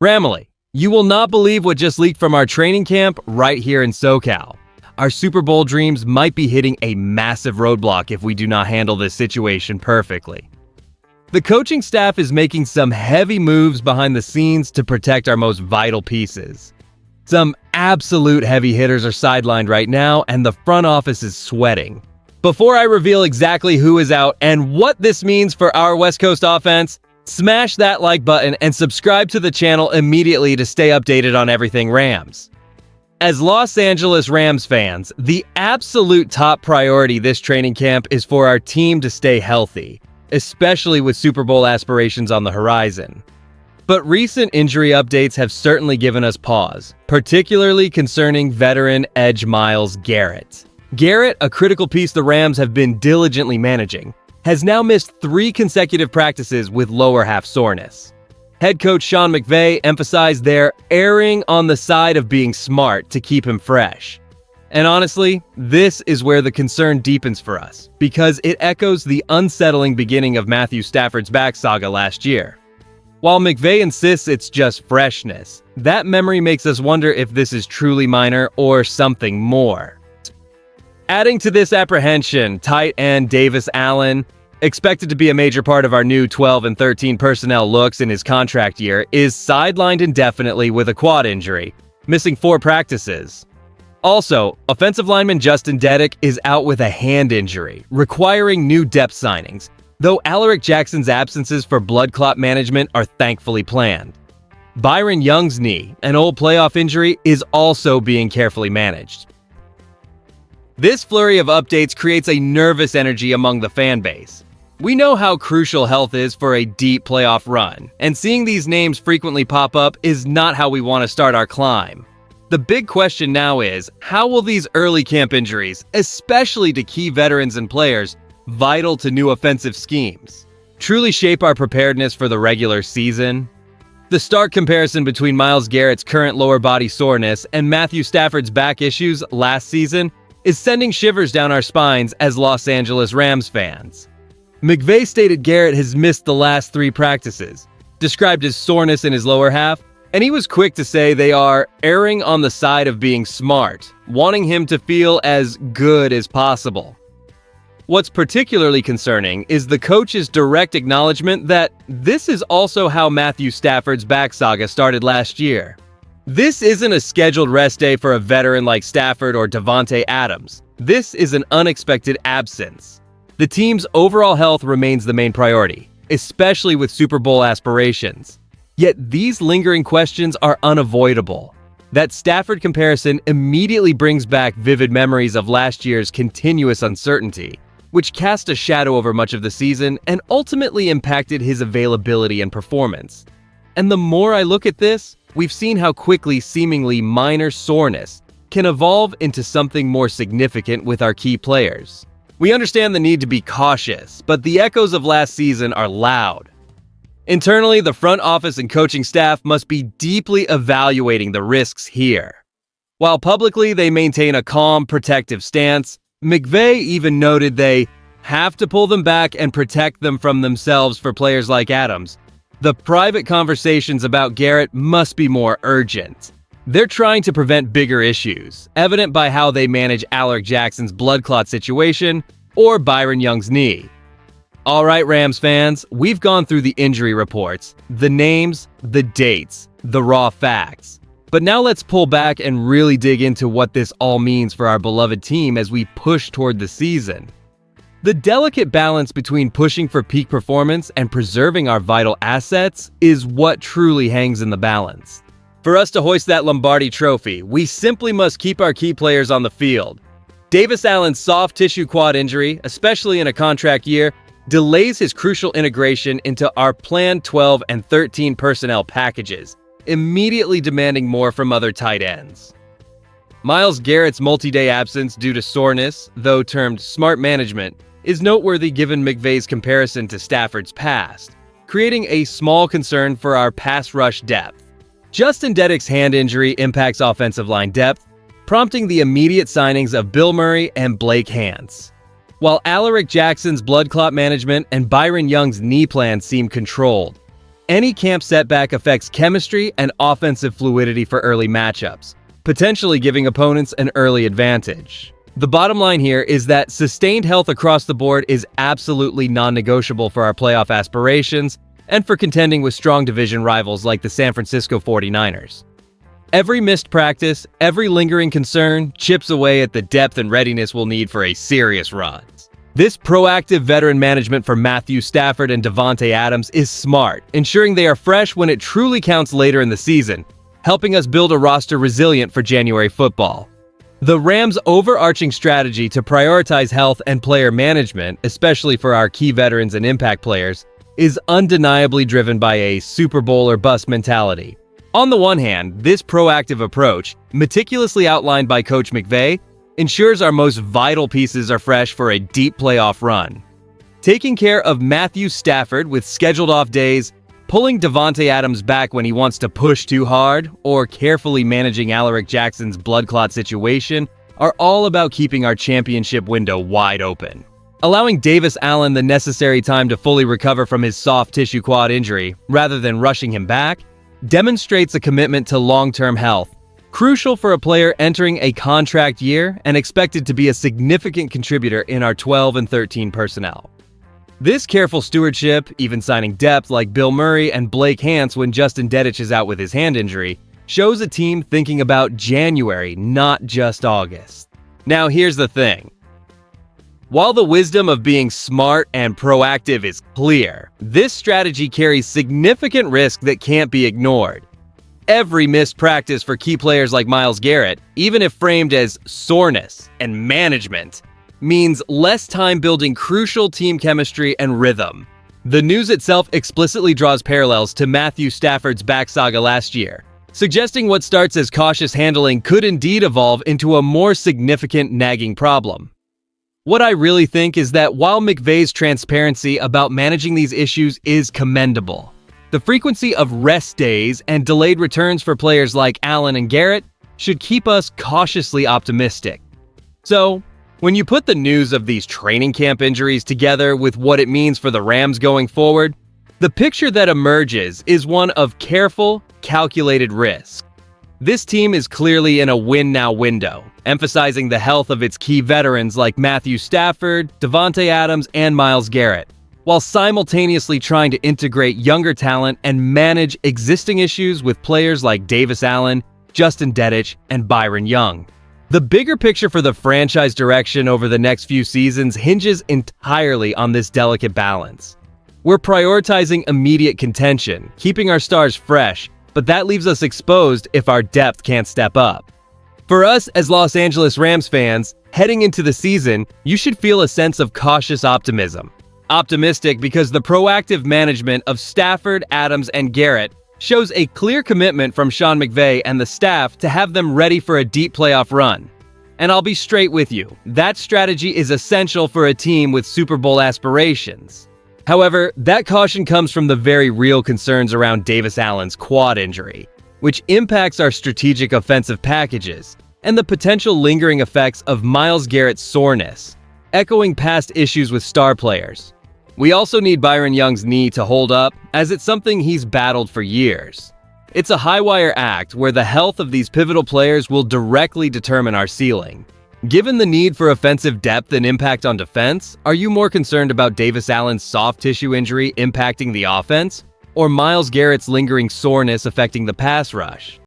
Ramily, you will not believe what just leaked from our training camp right here in SoCal. Our Super Bowl dreams might be hitting a massive roadblock if we do not handle this situation perfectly. The coaching staff is making some heavy moves behind the scenes to protect our most vital pieces. Some absolute heavy hitters are sidelined right now, and the front office is sweating. Before I reveal exactly who is out and what this means for our West Coast offense, smash that like button and subscribe to the channel immediately to stay updated on everything Rams. As Los Angeles Rams fans, the absolute top priority this training camp is for our team to stay healthy, especially with Super Bowl aspirations on the horizon. But recent injury updates have certainly given us pause, particularly concerning veteran edge Myles Garrett. Garrett, a critical piece the Rams have been diligently managing, has now missed 3 consecutive practices with lower half soreness. Head coach Sean McVay emphasized they're erring on the side of being smart to keep him fresh. And honestly, this is where the concern deepens for us, because it echoes the unsettling beginning of Matthew Stafford's back saga last year. While McVay insists it's just freshness, that memory makes us wonder if this is truly minor or something more. Adding to this apprehension, tight end Davis Allen, expected to be a major part of our new 12 and 13 personnel looks in his contract year, is sidelined indefinitely with a quad injury, missing 4 practices. Also, offensive lineman Justin Deddick is out with a hand injury, requiring new depth signings, though Alaric Jackson's absences for blood clot management are thankfully planned. Byron Young's knee, an old playoff injury, is also being carefully managed. This flurry of updates creates a nervous energy among the fan base. We know how crucial health is for a deep playoff run, and seeing these names frequently pop up is not how we want to start our climb. The big question now is, how will these early camp injuries, especially to key veterans and players vital to new offensive schemes, truly shape our preparedness for the regular season? The stark comparison between Myles Garrett's current lower body soreness and Matthew Stafford's back issues last season is sending shivers down our spines as Los Angeles Rams fans. McVay stated Garrett has missed the last 3 practices, described his soreness in his lower half, and he was quick to say they are erring on the side of being smart, wanting him to feel as good as possible. What's particularly concerning is the coach's direct acknowledgement that this is also how Matthew Stafford's back saga started last year. This isn't a scheduled rest day for a veteran like Stafford or Davante Adams. This is an unexpected absence. The team's overall health remains the main priority, especially with Super Bowl aspirations. Yet these lingering questions are unavoidable. That Stafford comparison immediately brings back vivid memories of last year's continuous uncertainty, which cast a shadow over much of the season and ultimately impacted his availability and performance. And the more I look at this, we've seen how quickly seemingly minor soreness can evolve into something more significant with our key players. We understand the need to be cautious, but the echoes of last season are loud. Internally, the front office and coaching staff must be deeply evaluating the risks here. While publicly they maintain a calm, protective stance, McVay even noted they have to pull them back and protect them from themselves for players like Adams. The private conversations about Garrett must be more urgent. They're trying to prevent bigger issues, evident by how they manage Alaric Jackson's blood clot situation or Byron Young's knee. All right, Rams fans, we've gone through the injury reports, the names, the dates, the raw facts. But now let's pull back and really dig into what this all means for our beloved team as we push toward the season. The delicate balance between pushing for peak performance and preserving our vital assets is what truly hangs in the balance. For us to hoist that Lombardi trophy, we simply must keep our key players on the field. Davis Allen's soft tissue quad injury, especially in a contract year, delays his crucial integration into our planned 12 and 13 personnel packages, immediately demanding more from other tight ends. Myles Garrett's multi-day absence due to soreness, though termed smart management, is noteworthy given McVay's comparison to Stafford's past, creating a small concern for our pass rush depth. Justin Deddick's hand injury impacts offensive line depth, prompting the immediate signings of Bill Murray and Blake Hance. While Alaric Jackson's blood clot management and Byron Young's knee plan seem controlled, Any camp setback affects chemistry and offensive fluidity for early matchups, potentially giving opponents an early advantage. The bottom line here is that sustained health across the board is absolutely non-negotiable for our playoff aspirations and for contending with strong division rivals like the San Francisco 49ers. Every missed practice, every lingering concern chips away at the depth and readiness we'll need for a serious run. This proactive veteran management for Matthew Stafford and Davante Adams is smart, ensuring they are fresh when it truly counts later in the season, helping us build a roster resilient for January football. The Rams' overarching strategy to prioritize health and player management, especially for our key veterans and impact players, is undeniably driven by a Super Bowl or bust mentality. On the one hand, this proactive approach, meticulously outlined by Coach McVay, ensures our most vital pieces are fresh for a deep playoff run. Taking care of Matthew Stafford with scheduled off days, pulling Davante Adams back when he wants to push too hard, or carefully managing Alaric Jackson's blood clot situation are all about keeping our championship window wide open. Allowing Davis Allen the necessary time to fully recover from his soft tissue quad injury, rather than rushing him back, demonstrates a commitment to long-term health, crucial for a player entering a contract year and expected to be a significant contributor in our 12 and 13 personnel. This careful stewardship, even signing depth like Bill Murray and Blake Hance when Justin Dedich is out with his hand injury, shows a team thinking about January, not just August. Now here's the thing. While the wisdom of being smart and proactive is clear, this strategy carries significant risk that can't be ignored. Every missed practice for key players like Myles Garrett, even if framed as soreness and management, means less time building crucial team chemistry and rhythm. The news itself explicitly draws parallels to Matthew Stafford's back saga last year, suggesting what starts as cautious handling could indeed evolve into a more significant nagging problem. What I really think is that while McVay's transparency about managing these issues is commendable, the frequency of rest days and delayed returns for players like Allen and Garrett should keep us cautiously optimistic. So, when you put the news of these training camp injuries together with what it means for the Rams going forward, the picture that emerges is one of careful, calculated risk. This team is clearly in a win-now window, emphasizing the health of its key veterans like Matthew Stafford, Davante Adams, and Myles Garrett, while simultaneously trying to integrate younger talent and manage existing issues with players like Davis Allen, Justin Dedich, and Byron Young. The bigger picture for the franchise direction over the next few seasons hinges entirely on this delicate balance. We're prioritizing immediate contention, keeping our stars fresh, but that leaves us exposed if our depth can't step up. For us as Los Angeles Rams fans, heading into the season, you should feel a sense of cautious optimism. Optimistic because the proactive management of Stafford, Adams, and Garrett shows a clear commitment from Sean McVay and the staff to have them ready for a deep playoff run. And I'll be straight with you, that strategy is essential for a team with Super Bowl aspirations. However, that caution comes from the very real concerns around Davis Allen's quad injury, which impacts our strategic offensive packages, and the potential lingering effects of Myles Garrett's soreness, echoing past issues with star players. We also need Byron Young's knee to hold up, as it's something he's battled for years. It's a high-wire act where the health of these pivotal players will directly determine our ceiling. Given the need for offensive depth and impact on defense, are you more concerned about Davis Allen's soft tissue injury impacting the offense, or Myles Garrett's lingering soreness affecting the pass rush?